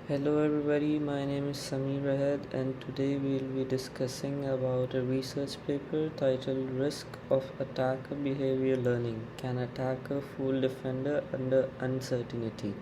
Hello everybody, my name is Samir Rahed and today we'll be discussing about a research paper titled Risk of Attacker Behavior Learning. Can attacker fool defender under uncertainty?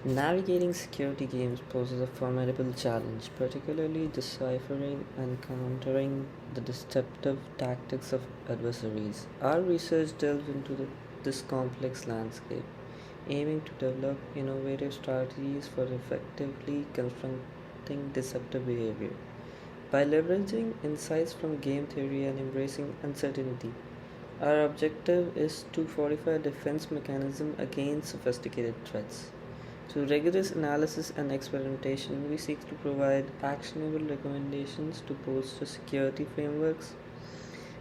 Navigating security games poses a formidable challenge, particularly deciphering and countering the deceptive tactics of adversaries. Our research delves into this complex landscape, aiming to develop innovative strategies for effectively confronting deceptive behavior. By leveraging insights from game theory and embracing uncertainty, our objective is to fortify defense mechanism against sophisticated threats. Through rigorous analysis and experimentation, we seek to provide actionable recommendations to bolster security frameworks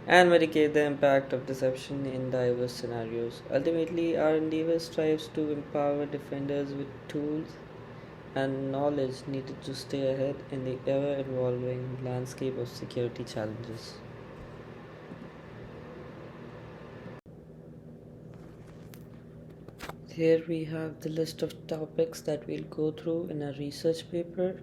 and mitigate the impact of deception in diverse scenarios. Ultimately, our endeavor strives to empower defenders with tools and knowledge needed to stay ahead in the ever evolving landscape of security challenges. Here we have the list of topics that we'll go through in a research paper.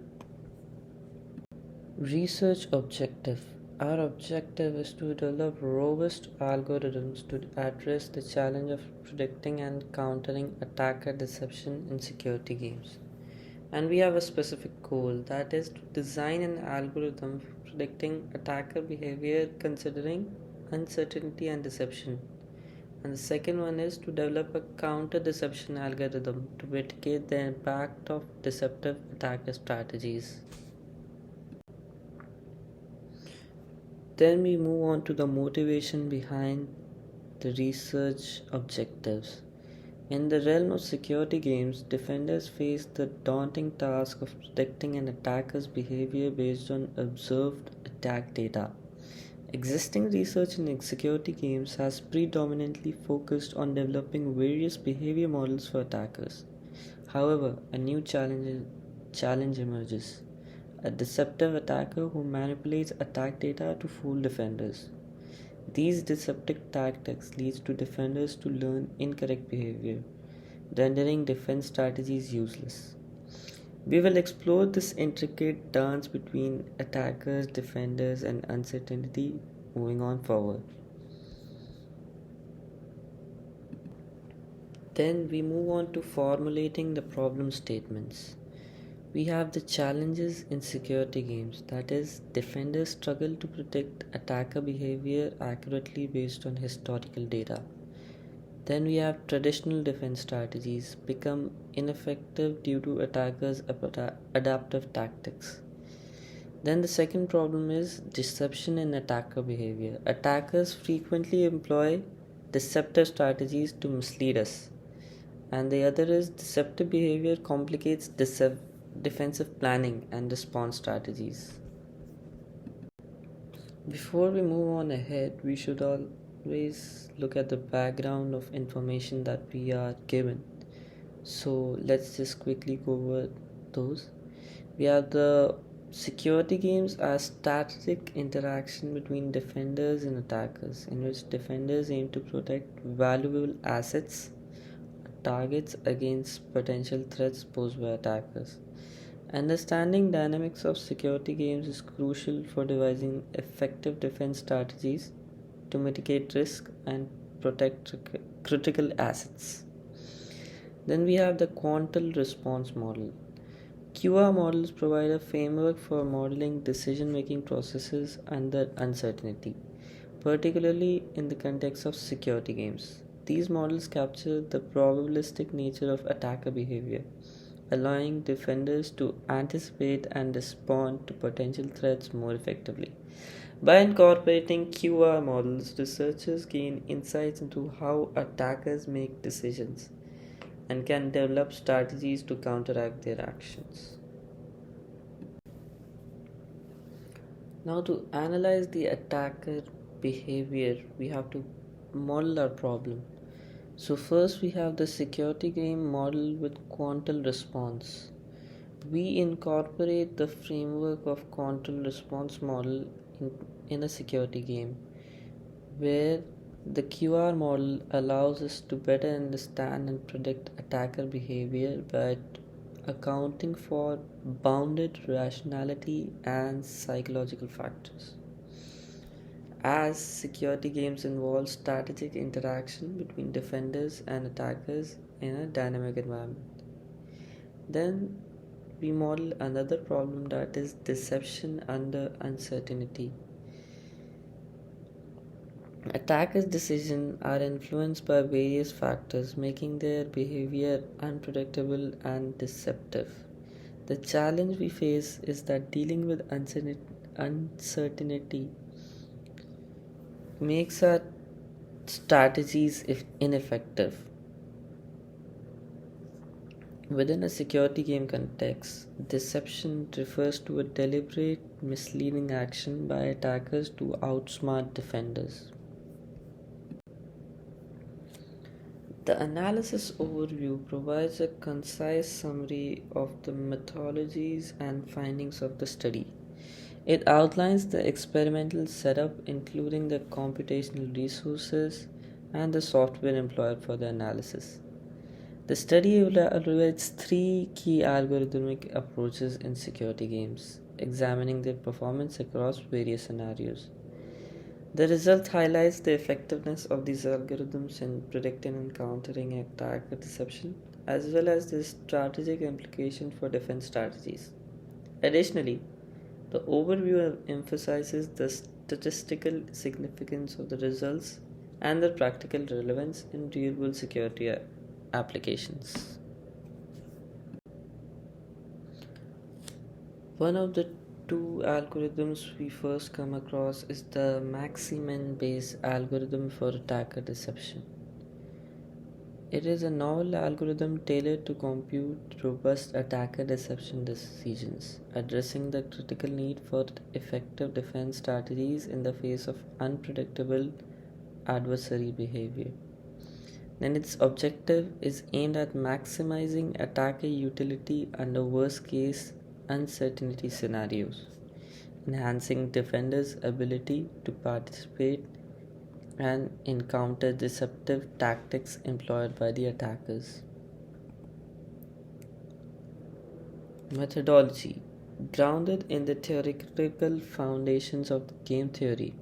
Research objective. Our objective is to develop robust algorithms to address the challenge of predicting and countering attacker deception in security games. And we have a specific goal, that is to design an algorithm for predicting attacker behavior considering uncertainty and deception. And the second one is to develop a counter deception algorithm to mitigate the impact of deceptive attacker strategies. Then we move on to the motivation behind the research objectives. In the realm of security games, defenders face the daunting task of predicting an attacker's behavior based on observed attack data. Existing research in security games has predominantly focused on developing various behavior models for attackers. However, a new challenge emerges: a deceptive attacker who manipulates attack data to fool defenders. These deceptive tactics lead to defenders to learn incorrect behavior, rendering defense strategies useless. We will explore this intricate dance between attackers, defenders, and uncertainty moving on forward. Then we move on to formulating the problem statements. We have the challenges in security games, that is, defenders struggle to predict attacker behavior accurately based on historical data. Then we have traditional defense strategies become ineffective due to attackers' adaptive tactics. Then the second problem is deception in attacker behavior. Attackers frequently employ deceptive strategies to mislead us. And the other is deceptive behavior complicates defensive planning and response strategies. Before we move on ahead, we should always look at the background of information that we are given. So let's just quickly go over those. We have the security games as strategic interaction between defenders and attackers, in which defenders aim to protect valuable assets or targets against potential threats posed by attackers. Understanding dynamics of security games is crucial for devising effective defense strategies to mitigate risk and protect critical assets. Then we have the quantal response model. QR models provide a framework for modeling decision making processes under uncertainty, particularly in the context of security games. These models capture the probabilistic nature of attacker behavior, allowing defenders to anticipate and respond to potential threats more effectively. By incorporating QR models, researchers gain insights into how attackers make decisions and can develop strategies to counteract their actions. Now, to analyze the attacker behavior, we have to model our problem. So, first we have the security game model with quantal response. We incorporate the framework of quantal response model in a security game where The QR model allows us to better understand and predict attacker behavior by accounting for bounded rationality and psychological factors. As security games involve strategic interaction between defenders and attackers in a dynamic environment, then we model another problem, that is deception under uncertainty. Attackers' decisions are influenced by various factors, making their behavior unpredictable and deceptive. The challenge we face is that dealing with uncertainty makes our strategies ineffective. Within a security game context, deception refers to a deliberate, misleading action by attackers to outsmart defenders. The analysis overview provides a concise summary of the methodologies and findings of the study. It outlines the experimental setup, including the computational resources and the software employed for the analysis. The study evaluates three key algorithmic approaches in security games, examining their performance across various scenarios. The result highlights the effectiveness of these algorithms in predicting and countering attacker deception, as well as the strategic implications for defense strategies. Additionally, the overview emphasizes the statistical significance of the results and their practical relevance in real world security applications. One of the two algorithms we first come across is the Maximin based algorithm for attacker deception. It is a novel algorithm tailored to compute robust attacker deception decisions, addressing the critical need for effective defense strategies in the face of unpredictable adversary behavior. Then its objective is aimed at maximizing attacker utility under worst case uncertainty scenarios, enhancing defenders' ability to participate and encounter deceptive tactics employed by the attackers. Methodology: grounded in the theoretical foundations of game theory,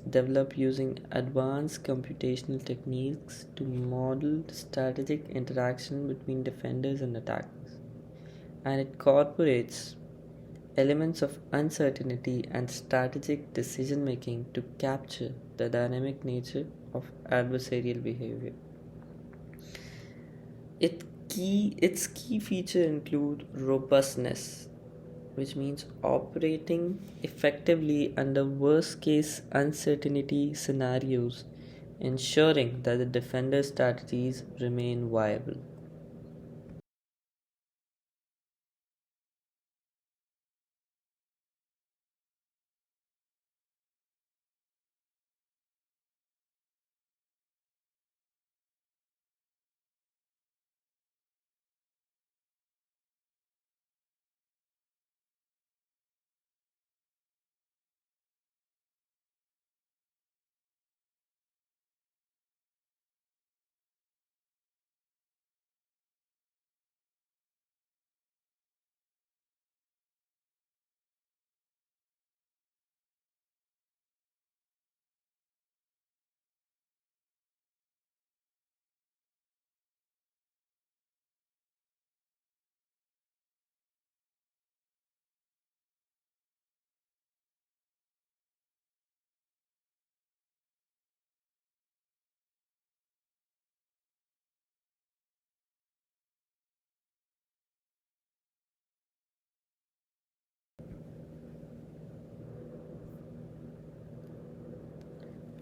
developed using advanced computational techniques to model strategic interaction between defenders and attackers, and it incorporates elements of uncertainty and strategic decision making to capture the dynamic nature of adversarial behavior. Its key features include robustness, which means operating effectively under worst case uncertainty scenarios, ensuring that the defender's strategies remain viable.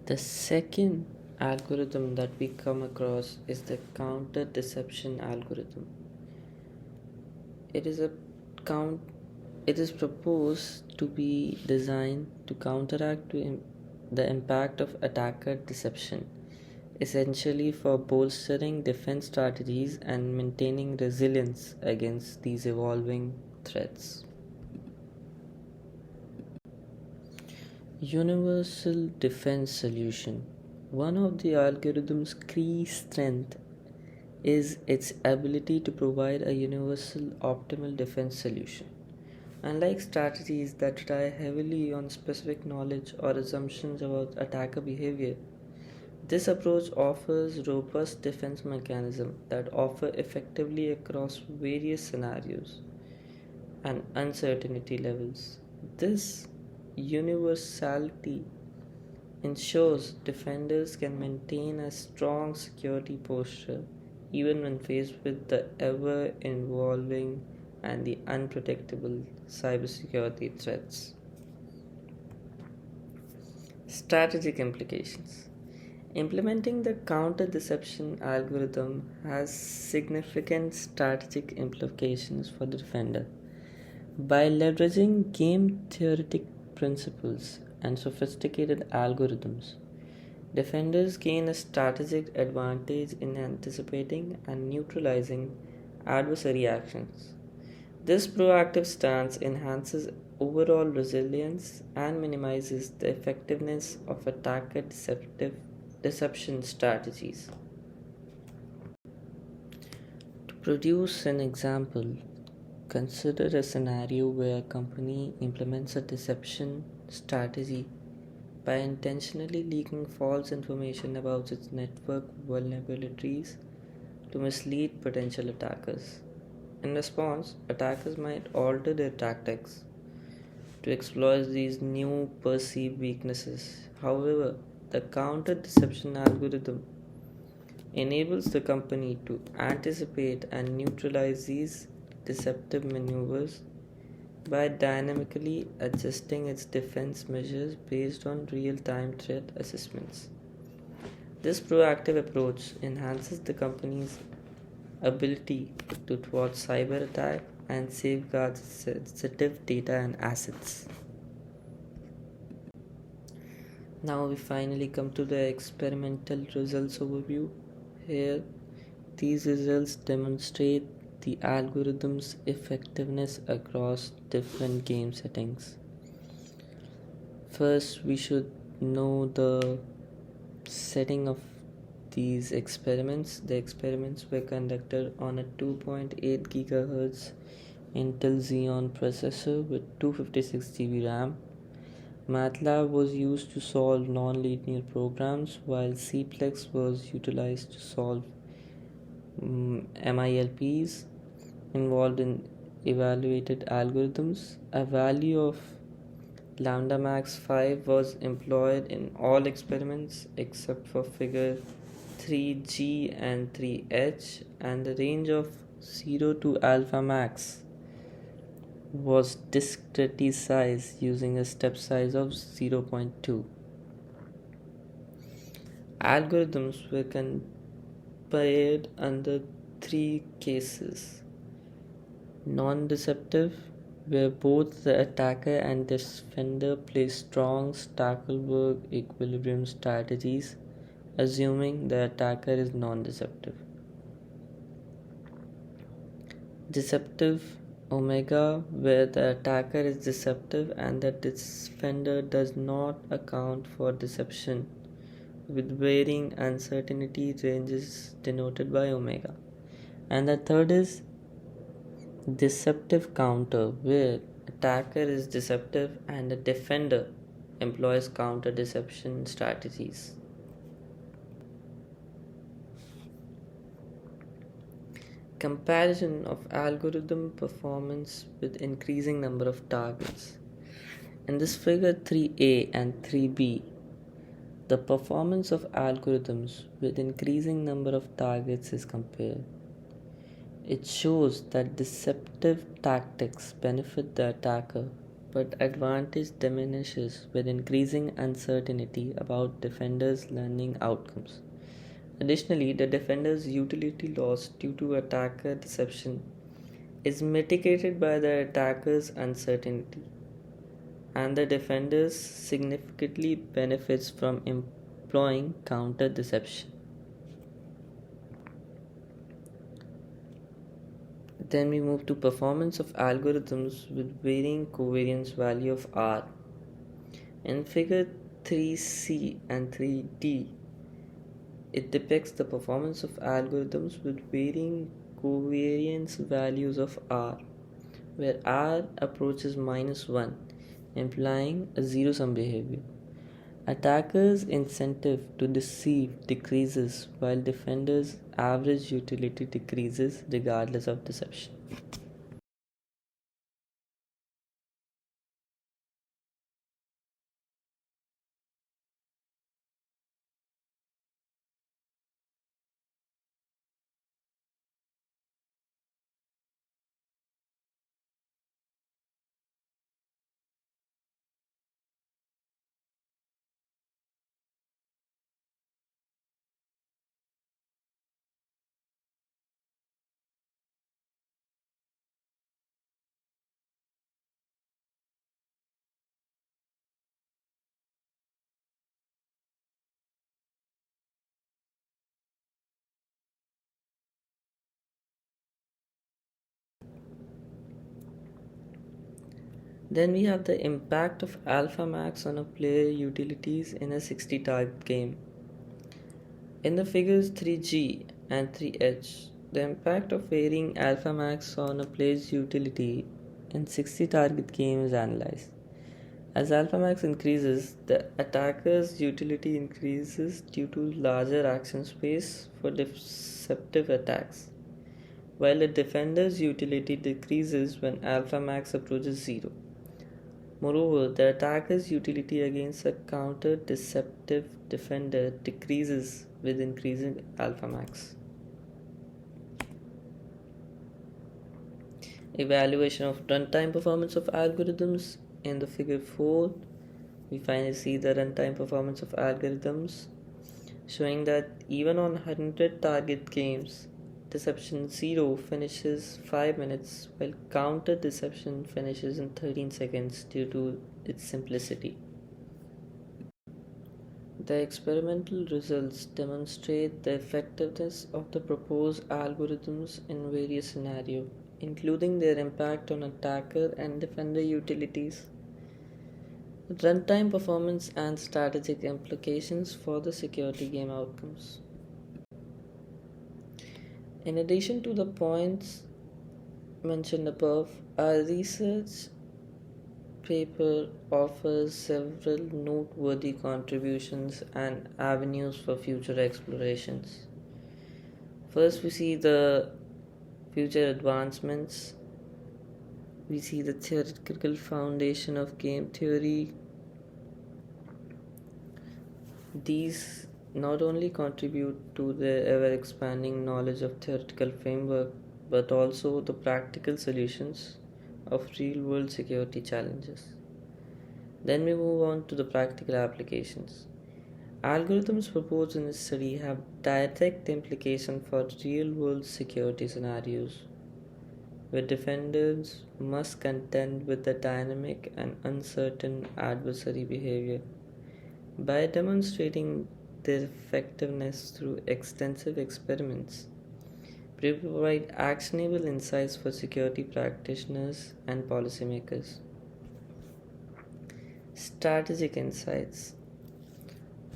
The second algorithm that we come across is the counter deception algorithm. It is a count it is proposed to be designed to counteract the impact of attacker deception, essentially for bolstering defense strategies and maintaining resilience against these evolving threats. Universal defense solution. One of the algorithm's key strengths is its ability to provide a universal optimal defense solution. Unlike strategies that rely heavily on specific knowledge or assumptions about attacker behavior, this approach offers robust defense mechanisms that offer effectively across various scenarios and uncertainty levels. This universality ensures defenders can maintain a strong security posture even when faced with the ever evolving and the unpredictable cybersecurity threats. Strategic implications. Implementing the counter deception algorithm has significant strategic implications for the defender. By leveraging game theoretic principles and sophisticated algorithms, defenders gain a strategic advantage in anticipating and neutralizing adversary actions. This proactive stance enhances overall resilience and minimizes the effectiveness of attacker deception strategies. To produce an example, consider a scenario where a company implements a deception strategy by intentionally leaking false information about its network vulnerabilities to mislead potential attackers. In response, attackers might alter their tactics to exploit these new perceived weaknesses. However, the counter deception algorithm enables the company to anticipate and neutralize these deceptive maneuvers by dynamically adjusting its defense measures based on real time threat assessments. This proactive approach enhances the company's ability to thwart cyber attack and safeguard sensitive data and assets. Now we finally come to the experimental results overview. Here, these results demonstrate the algorithm's effectiveness across different game settings. First, we should know the setting of these experiments. The experiments were conducted on a 2.8 GHz Intel Xeon processor with 256 GB RAM. MATLAB was used to solve non-linear programs, while Cplex was utilized to solve MILPs involved in evaluated algorithms. A value of lambda max 5 was employed in all experiments except for figure 3G and 3H, and the range of 0 to alpha max was discretized using a step size of 0.2. Algorithms were compared under three cases: non-deceptive, where both the attacker and defender play strong Stackelberg equilibrium strategies, assuming the attacker is non-deceptive; deceptive, omega, where the attacker is deceptive and the defender does not account for deception, with varying uncertainty ranges denoted by omega; and the third is deceptive counter, where attacker is deceptive and the defender employs counter deception strategies. Comparison of algorithm performance with increasing number of targets. In this figure 3a and 3b, the performance of algorithms with increasing number of targets is compared. It shows that deceptive tactics benefit the attacker, but advantage diminishes with increasing uncertainty about defenders' learning outcomes. Additionally, the defender's utility loss due to attacker deception is mitigated by the attacker's uncertainty, and the defender significantly benefits from employing counter deception. Then we move to performance of algorithms with varying covariance value of R. In figure 3c and 3d, It depicts the performance of algorithms with varying covariance values of R, where R approaches -1, implying a zero-sum behavior. Attackers' incentive to deceive decreases while defenders' average utility decreases regardless of deception. Then we have the impact of alpha max on a player utilities in a 60 target game. In the figures 3G and 3H, the impact of varying alpha max on a player's utility in 60 target game is analyzed. As alpha max increases, the attacker's utility increases due to larger action space for deceptive attacks, while the defender's utility decreases when alpha max approaches 0. Moreover, the attacker's utility against a counter-deceptive defender decreases with increasing alpha max. Evaluation of runtime performance of algorithms. In the figure 4, we finally see the runtime performance of algorithms, showing that even on 100 target games, Deception 0 finishes 5 minutes while Counter Deception finishes in 13 seconds due to its simplicity. The experimental results demonstrate the effectiveness of the proposed algorithms in various scenarios, including their impact on attacker and defender utilities, runtime performance, and strategic implications for the security game outcomes. In addition to the points mentioned above, our research paper offers several noteworthy contributions and avenues for future explorations. First, we see the future advancements. We see the theoretical foundation of game theory. These not only contribute to the ever expanding knowledge of theoretical framework but also the practical solutions of real world security challenges. Then we move on to the practical applications. Algorithms proposed in this study have direct implication for real world security scenarios where defenders must contend with the dynamic and uncertain adversary behavior. By demonstrating their effectiveness through extensive experiments, we provide actionable insights for security practitioners and policymakers. Strategic insights.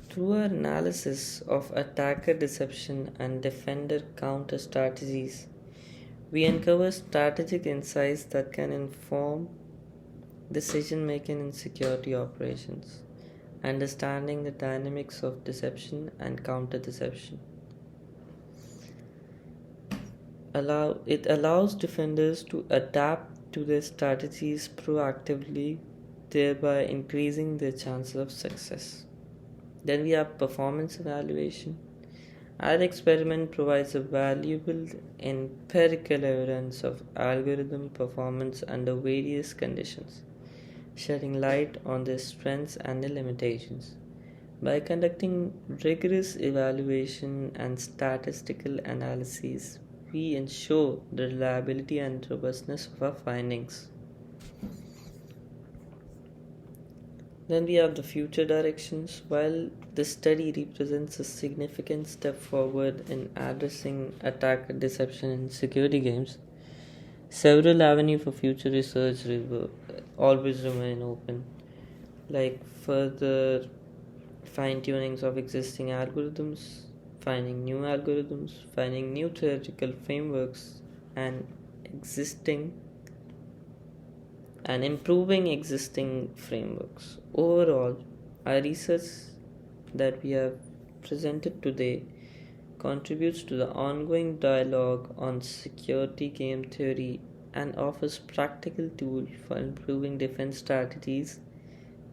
Through our analysis of attacker deception and defender counter strategies, we uncover strategic insights that can inform decision making in security operations. Understanding the dynamics of deception and counter deception. It allows defenders to adapt to their strategies proactively, thereby increasing their chances of success. Then we have performance evaluation. Our experiment provides a valuable empirical evidence of algorithm performance under various conditions, shedding light on their strengths and their limitations. By conducting rigorous evaluation and statistical analyses, we ensure the reliability and robustness of our findings. Then we have the future directions. While this study represents a significant step forward in addressing attacker deception in security games, several avenues for future research always remain open, like further fine tunings of existing algorithms, finding new algorithms, finding new theoretical frameworks, and existing and improving existing frameworks. Overall, our research that we have presented today contributes to the ongoing dialogue on security game theory and offers practical tools for improving defense strategies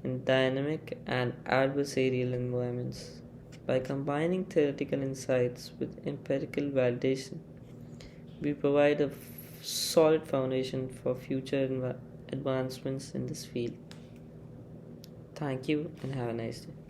in dynamic and adversarial environments. By combining theoretical insights with empirical validation, we provide a solid foundation for future advancements in this field. Thank you and have a nice day.